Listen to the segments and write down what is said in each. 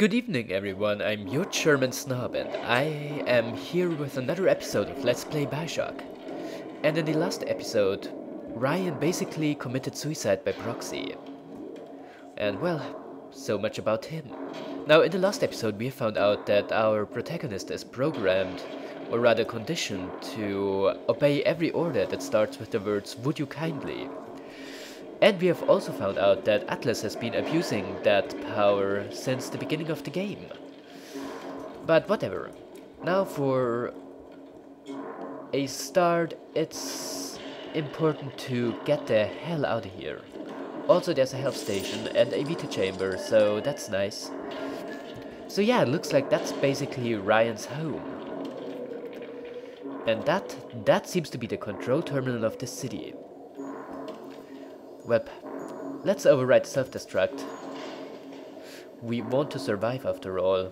Good evening everyone, I'm your German Snob and I am here with another episode of Let's Play Bioshock. And in the last episode, Ryan basically committed suicide by proxy. And well, so much about him. Now in the last episode we found out that our protagonist is programmed, or rather conditioned, to obey every order that starts with the words "would you kindly". And we have also found out that Atlas has been abusing that power since the beginning of the game. But whatever. Now for a start, it's important to get the hell out of here. Also there's a health station and a Vita chamber, so that's nice. So yeah, it looks like that's basically Ryan's home. And that seems to be the control terminal of the city. Well, let's override self-destruct. We want to survive after all.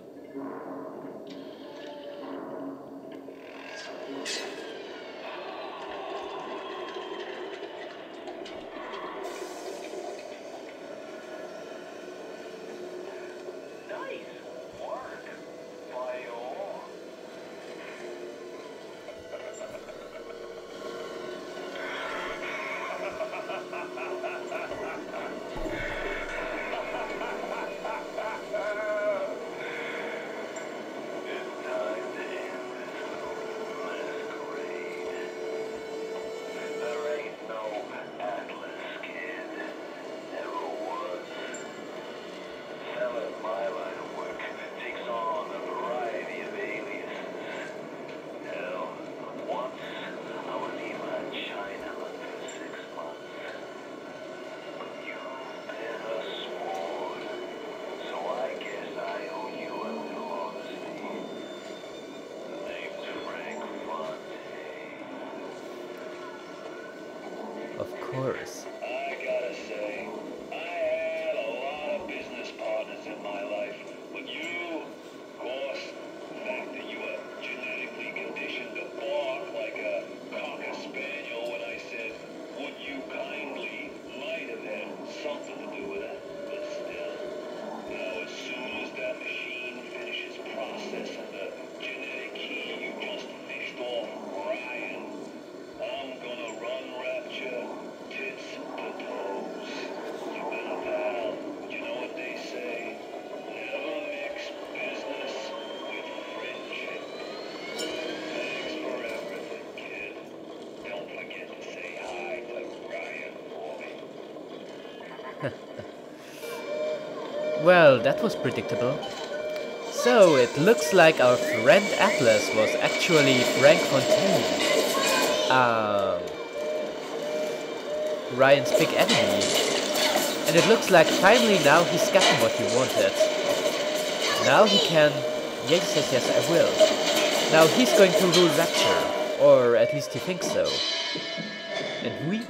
Of course. I gotta say, I had a lot of business partners in my life, but you, of course, the fact that you are genetically conditioned to bark like a cocker spaniel when I said, would you kindly, might have had something to do with that. But still, as soon as that machine finishes processing the genetic key you just fished off Ryan, I'm gonna run rapture tits to toes. You been a pal. You know what they say? Never mix business with friendship. Thanks for everything, kid. Don't forget to say hi to Ryan for me. Well, that was predictable. So, it looks like our friend Atlas was actually Frank Fontaine. Ryan's big enemy. And it looks like finally now he's gotten what he wanted. Now he can... yes, I will. Now he's going to rule Rapture. Or at least he thinks so. And we?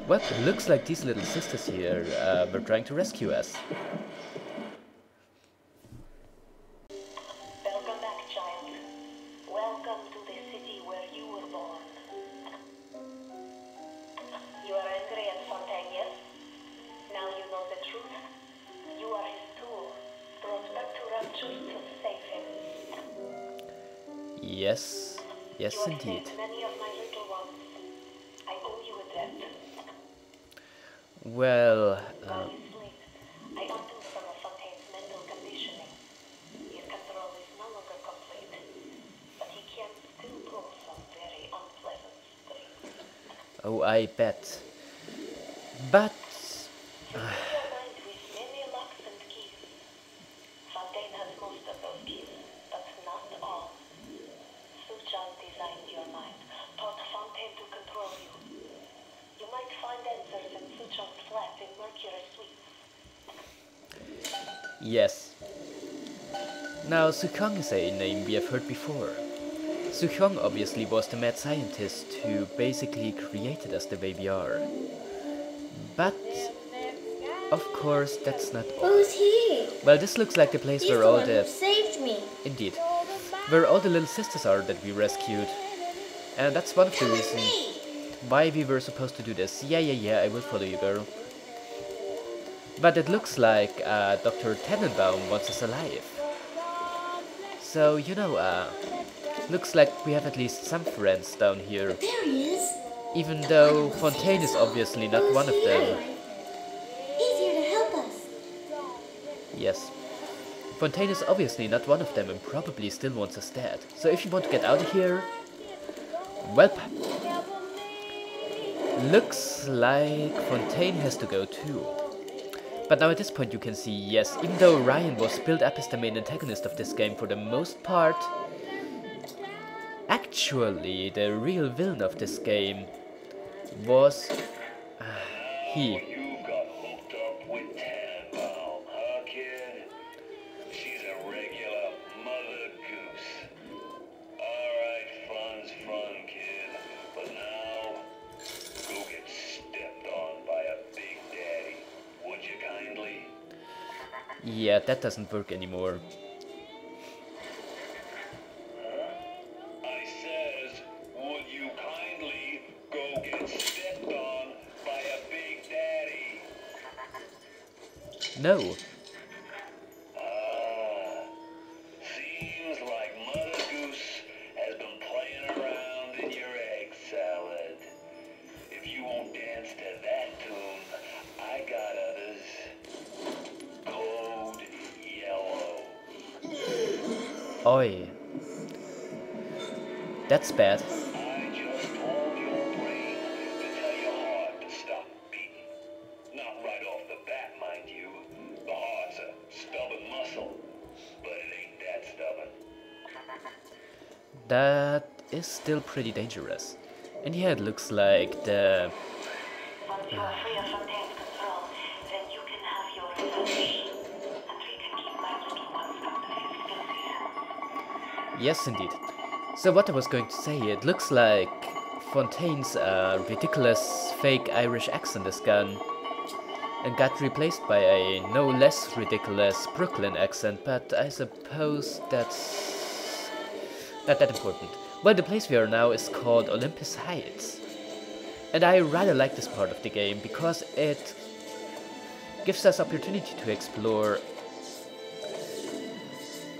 Well, it looks like these little sisters here were trying to rescue us. Welcome back, child. Welcome to the city where you were born. You are angry at Fontaine, yes? Now you know the truth. You are his tool, brought back to Rapture to save him. Yes, yes You have indeed. saved many of my little ones. I owe you a debt. Well, While you sleep, I undo some of Fontaine's mental conditioning. His control is no longer complete, but he can still pull some very unpleasant strings. oh, I bet. But... Your mind with many locks and keys. Fontaine has most of those keys, but not all. Suchan designed your mind, taught Fontaine to control you. You might find answers in Suchan's flat in Mercury Suites. yes. Now, Sukong is a name we have heard before. Sukong obviously was the mad scientist who basically created us the way we are. But, of course, that's not all. Who's he? Well, this looks like the place He's where the all one who the... saved me. indeed. Where all the little sisters are that we rescued. And that's one of the Come with reasons me. why we were supposed to do this. Yeah, I will follow you, girl. But it looks like Dr. Tenenbaum wants us alive. So, you know, looks like we have at least some friends down here. There he is. Even though Fontaine is obviously not one of them. He's here to help us. Yes. Fontaine is obviously not one of them and probably still wants us dead. So if you want to get out of here, well, looks like Fontaine has to go too. But now at this point you can see, yes, even though Ryan was built up as the main antagonist of this game for the most part, actually the real villain of this game was he. You got hooked up with Tannenbaum, huh, kid? She's a regular mother goose. Alright, fun's fun, kid. But now, go get stepped on by a big daddy. Would you kindly? Yeah, that doesn't work anymore. I says, would you kindly go get stepped on by a big daddy? No. Seems like Mother Goose has been playing around in your egg salad. If you won't dance to that tune, I got others. Code yellow. Oi. That's bad. I just told your brain to tell your heart to stop beating. Not right off the bat, mind you. The heart's a stubborn muscle, but it ain't that stubborn. That is still pretty dangerous. And yeah, it looks like the... Once you are free of Fontaine's control, then you can have your revenge. And we can keep my little ones out of his filthy hands. Yes, indeed. So what I was going to say, it looks like Fontaine's ridiculous fake Irish accent is gone and got replaced by a no less ridiculous Brooklyn accent, but I suppose that's not that important. Well, the place we are now is called Olympus Hide, and I rather like this part of the game because it gives us opportunity to explore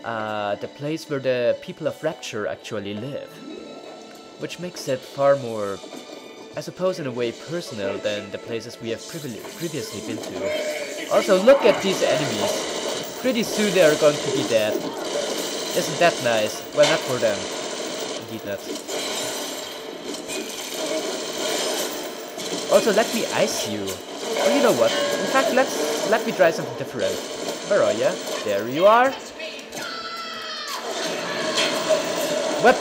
the place where the people of Rapture actually live, which makes it far more, I suppose in a way, personal than the places we have previously been to. Also, look at these enemies. Pretty soon they are going to be dead. Isn't that nice? Well, not for them. Indeed not. Also, let me ice you. Or you know what? In fact, let me try something different. Where are ya? There you are. What?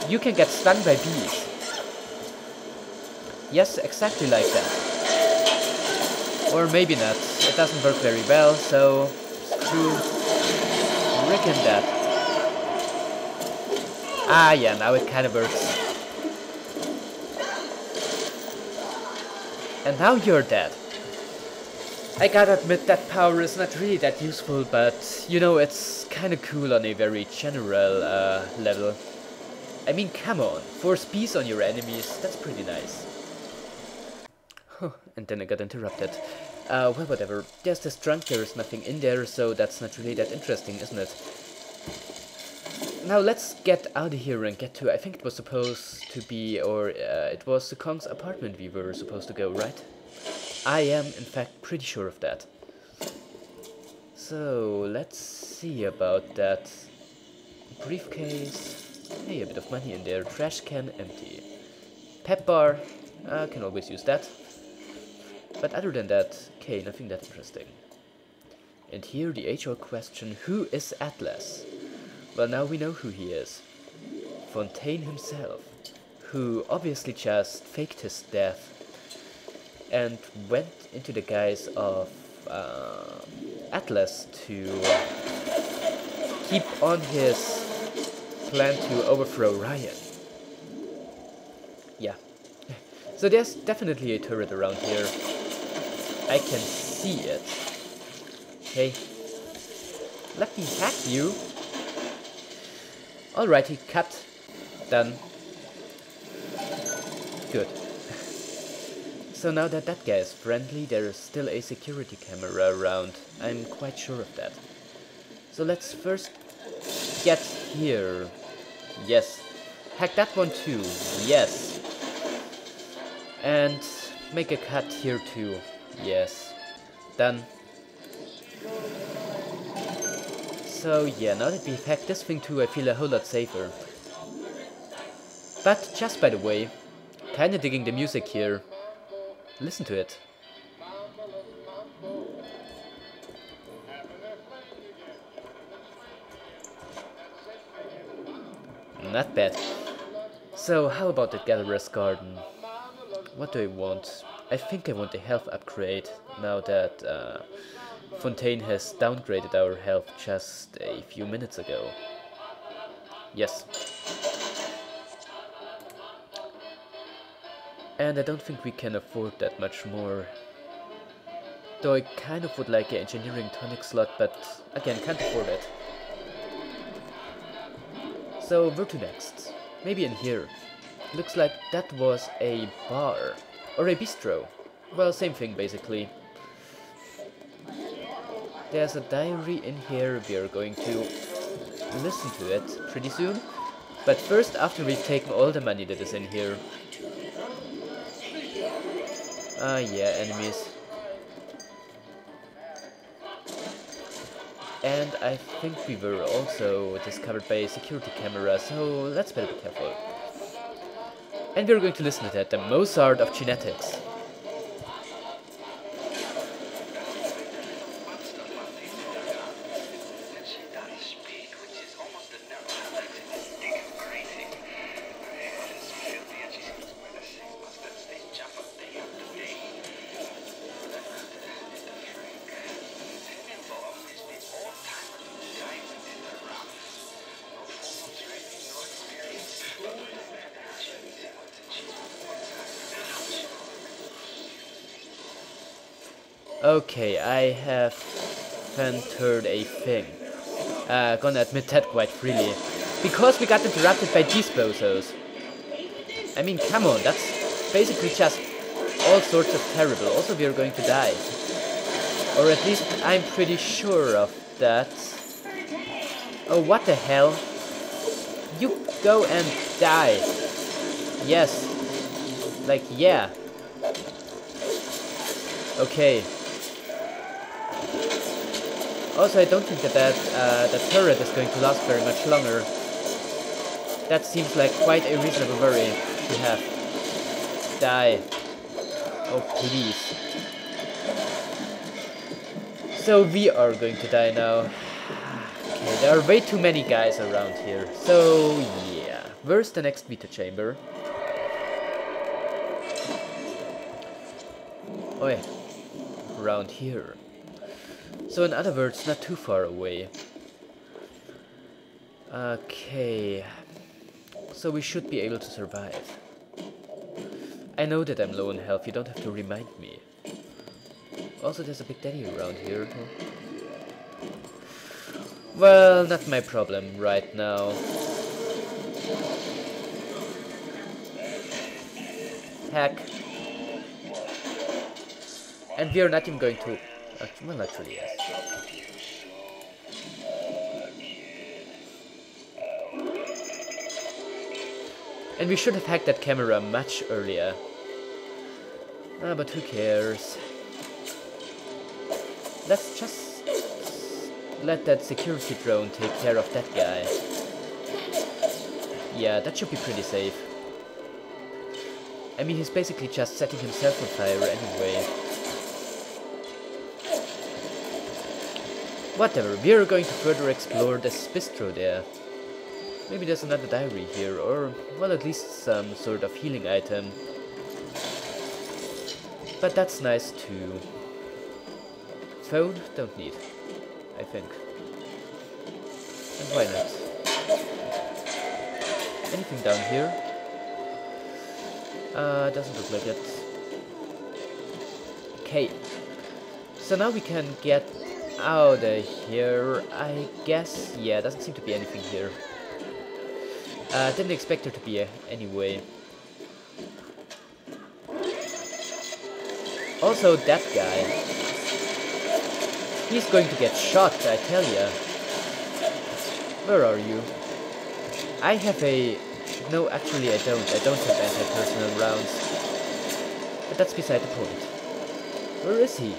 You can get stung by bees. Yes, exactly like that. Or maybe not. It doesn't work very well, so screw frickin' that. Ah yeah, now it kinda works. And now you're dead. I gotta admit that power is not really that useful, but you know, it's kinda cool on a very general level. I mean, come on, force bees on your enemies, that's pretty nice. And then I got interrupted. Well, whatever. There's this trunk, there's nothing in there, so that's not really that interesting, isn't it? Now let's get out of here and get to, I think it was supposed to be, or it was the Kong's apartment we were supposed to go, right? I am, in fact, pretty sure of that. So, let's see about that. Briefcase. Hey, a bit of money in there. Trash can, empty. Pep bar. Can always use that. But other than that, okay, nothing that interesting. And here the age-old question, who is Atlas? Well, now we know who he is. Fontaine himself, who obviously just faked his death and went into the guise of Atlas to keep on his plan to overthrow Ryan. Yeah. So there's definitely a turret around here. I can see it. Okay. Let me hack you. Alrighty, cut. Done. Good. So now that that guy is friendly, there is still a security camera around. I'm quite sure of that. So let's first get here. Yes. Hack that one too. Yes. And make a cut here too. Yes. Done. So yeah, now that we've hacked this thing too, I feel a whole lot safer. But just by the way, kinda digging the music here. Listen to it. Not bad. So how about the Gatherer's Garden? What do I want? I think I want a health upgrade now that Fontaine has downgraded our health just a few minutes ago. Yes. And I don't think we can afford that much more. Though I kind of would like an engineering tonic slot, but again, can't afford it. So where to next? Maybe in here. Looks like that was a bar. Or a bistro. Well, same thing basically. There's a diary in here, we are going to listen to it pretty soon. But first, after we've taken all the money that is in here. Ah yeah, enemies. And I think we were also discovered by a security camera, so let's better be careful. And we're going to listen to that, the Mozart of genetics. Okay, I haven't heard a thing. Gonna admit that quite freely. Because we got interrupted by these bozos. I mean, come on, that's basically just all sorts of terrible. Also, we are going to die. Or at least I'm pretty sure of that. Oh, what the hell? You go and die. Yes. Like, yeah. Okay. Also, I don't think that turret is going to last very much longer. That seems like quite a reasonable worry to have. Die. Oh, please. So we are going to die now. Okay, there are way too many guys around here. So, yeah. Where's the next beta chamber? Oh yeah. Around here. So in other words, not too far away. Okay. So we should be able to survive. I know that I'm low on health, you don't have to remind me. Also, there's a big daddy around here. Well, not my problem right now. Hack. And we are not even going to... well, actually, yes. And we should have hacked that camera much earlier. But who cares? Let's just let that security drone take care of that guy. Yeah, that should be pretty safe. I mean, he's basically just setting himself on fire anyway. Whatever, we are going to further explore this bistro there. Maybe there's another diary here, or, well, at least some sort of healing item. But that's nice too. Phone? Don't need, I think. And why not? Anything down here? Doesn't look like it. Okay. So now we can get out of here, I guess. Yeah, doesn't seem to be anything here. Didn't expect there to be anyway. Also, that guy. He's going to get shot, I tell ya. Where are you? I have a... No, actually I don't. I don't have anti-personnel rounds. But that's beside the point. Where is he?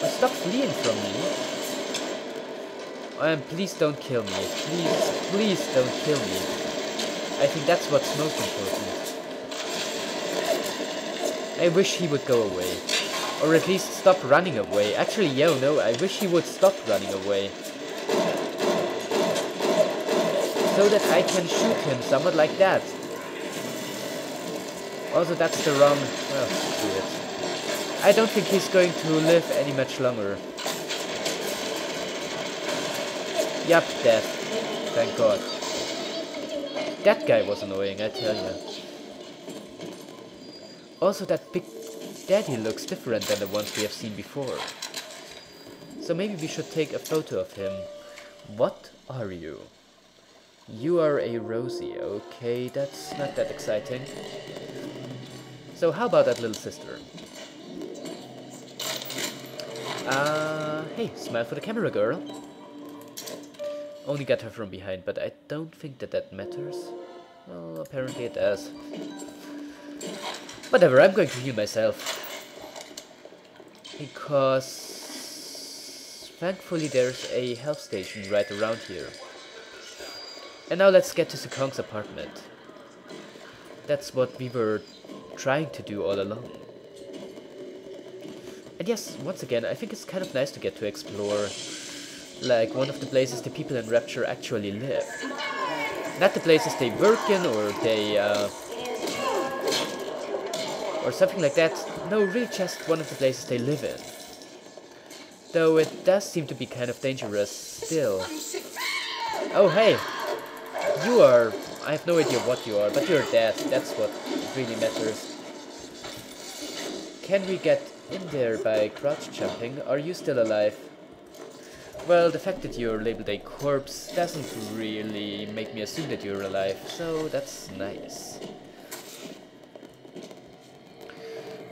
Oh, stop fleeing from me. Please don't kill me. Please don't kill me. I think that's what's most important. I wish he would go away. Or at least stop running away. Actually, no, I wish he would stop running away. So that I can shoot him somewhat like that. Also, that's the wrong... Well, screw it. I don't think he's going to live any much longer. Yup, death. Thank God. That guy was annoying, I tell you. Also, that big daddy looks different than the ones we have seen before. So maybe we should take a photo of him. What are you? You are a Rosie. Okay, that's not that exciting. So how about that little sister? Hey, smile for the camera, girl. Only got her from behind, but I don't think that matters. Well, apparently it does. Whatever, I'm going to heal myself. Because... thankfully there's a health station right around here. And now let's get to Sekong's apartment. That's what we were trying to do all along. And yes, once again, I think it's kind of nice to get to explore, like, one of the places the people in Rapture actually live. Not the places they work in, or they, or something like that. No, really just one of the places they live in. Though it does seem to be kind of dangerous still. Oh, hey! You are... I have no idea what you are, but you're dead. That's what really matters. Can we get in there by crouch jumping? Are you still alive? Well, the fact that you're labeled a corpse doesn't really make me assume that you're alive, so that's nice.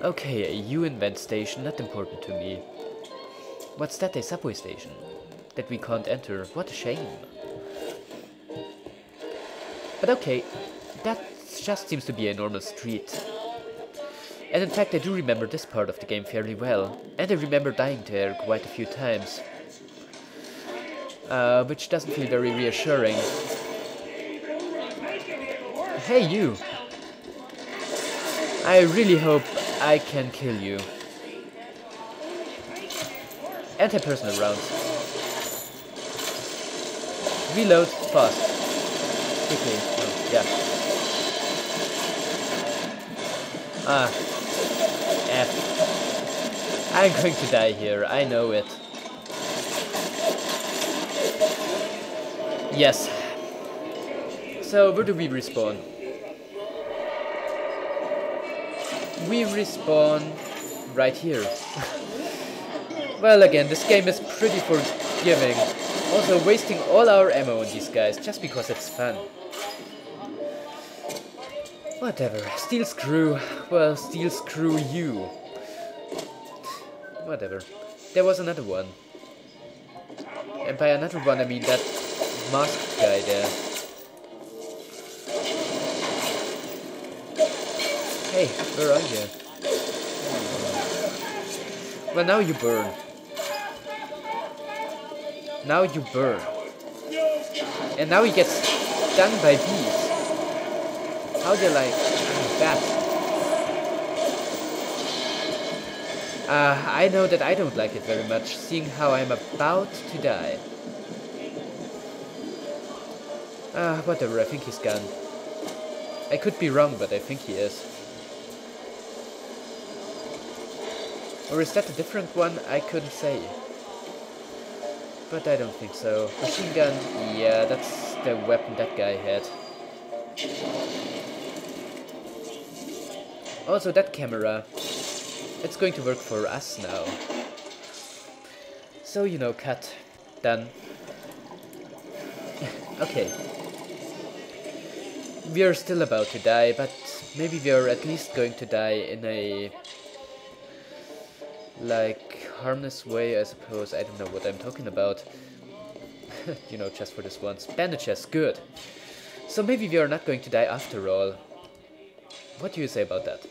Okay, a UN vent station, not important to me. What's that, a subway station? That we can't enter, what a shame. But okay, that just seems to be a normal street. And in fact I do remember this part of the game fairly well, and I remember dying there quite a few times. Which doesn't feel very reassuring. Hey you! I really hope I can kill you. Anti-personnel rounds. Reload fast. Quickly. Oh, yeah. F. I'm going to die here, I know it. Yes. So, where do we respawn? We respawn right here. Well, again, this game is pretty forgiving. Also, wasting all our ammo on these guys just because it's fun. Whatever. Steel screw. Well, steel screw you. Whatever. There was another one. And by another one, I mean that masked guy there. Hey, where are you? Well, now you burn. Now you burn. And now he gets stung by bees. How do you like that? I know that I don't like it very much, seeing how I'm about to die. Whatever, I think he's gone. I could be wrong, but I think he is. Or is that a different one? I couldn't say. But I don't think so. Machine gun? Yeah, that's the weapon that guy had. Also, that camera. It's going to work for us now. So, you know, cut. Done. Okay. We are still about to die, but maybe we are at least going to die in a like harmless way, I suppose. I don't know what I'm talking about. You know, just for this once. Bandages, good. So maybe we are not going to die after all. What do you say about that?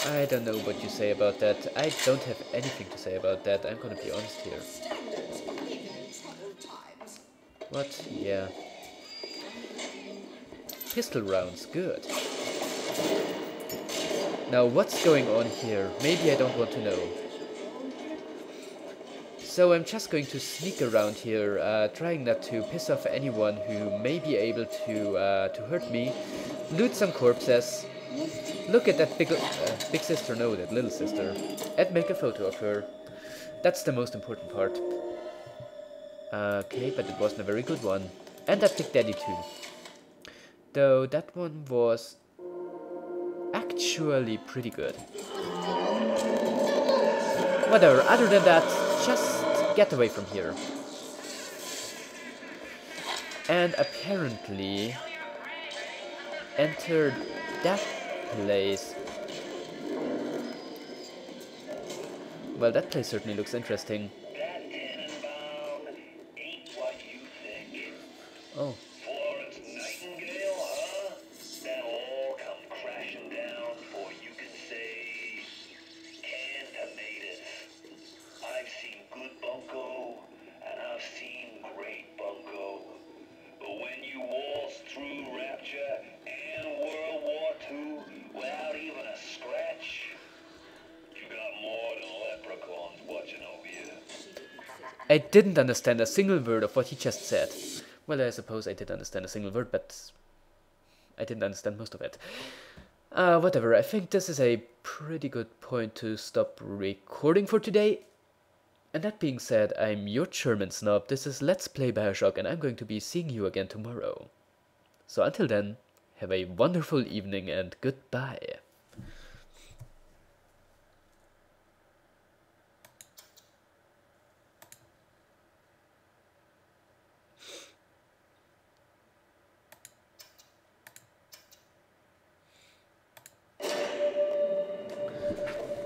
I don't know what you say about that. I don't have anything to say about that. I'm gonna be honest here. What? Yeah. Pistol rounds, good. Now what's going on here? Maybe I don't want to know. So I'm just going to sneak around here, trying not to piss off anyone who may be able to hurt me. Loot some corpses. Look at that big sister, no, that little sister. And make a photo of her. That's the most important part. Okay, but it wasn't a very good one. And that Big Daddy too. Though that one was actually pretty good. Whatever, other than that, just get away from here. And apparently enter that place. Well, that place certainly looks interesting. That Tannenbaum ain't what you think. Oh, Florence Nightingale, huh? That'll all come crashing down before you can say canned tomatoes. I've seen good bunco, and I've seen great bunco. But when you waltz through Rapture and World War II without even a scratch, you got more than leprechauns watching over you. I didn't understand a single word of what he just said. Well, I suppose I did understand a single word, but I didn't understand most of it. Whatever, I think this is a pretty good point to stop recording for today. And that being said, I'm your German snob, this is Let's Play Bioshock, and I'm going to be seeing you again tomorrow. So until then, have a wonderful evening and goodbye.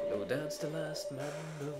Oh, that's the last mambo.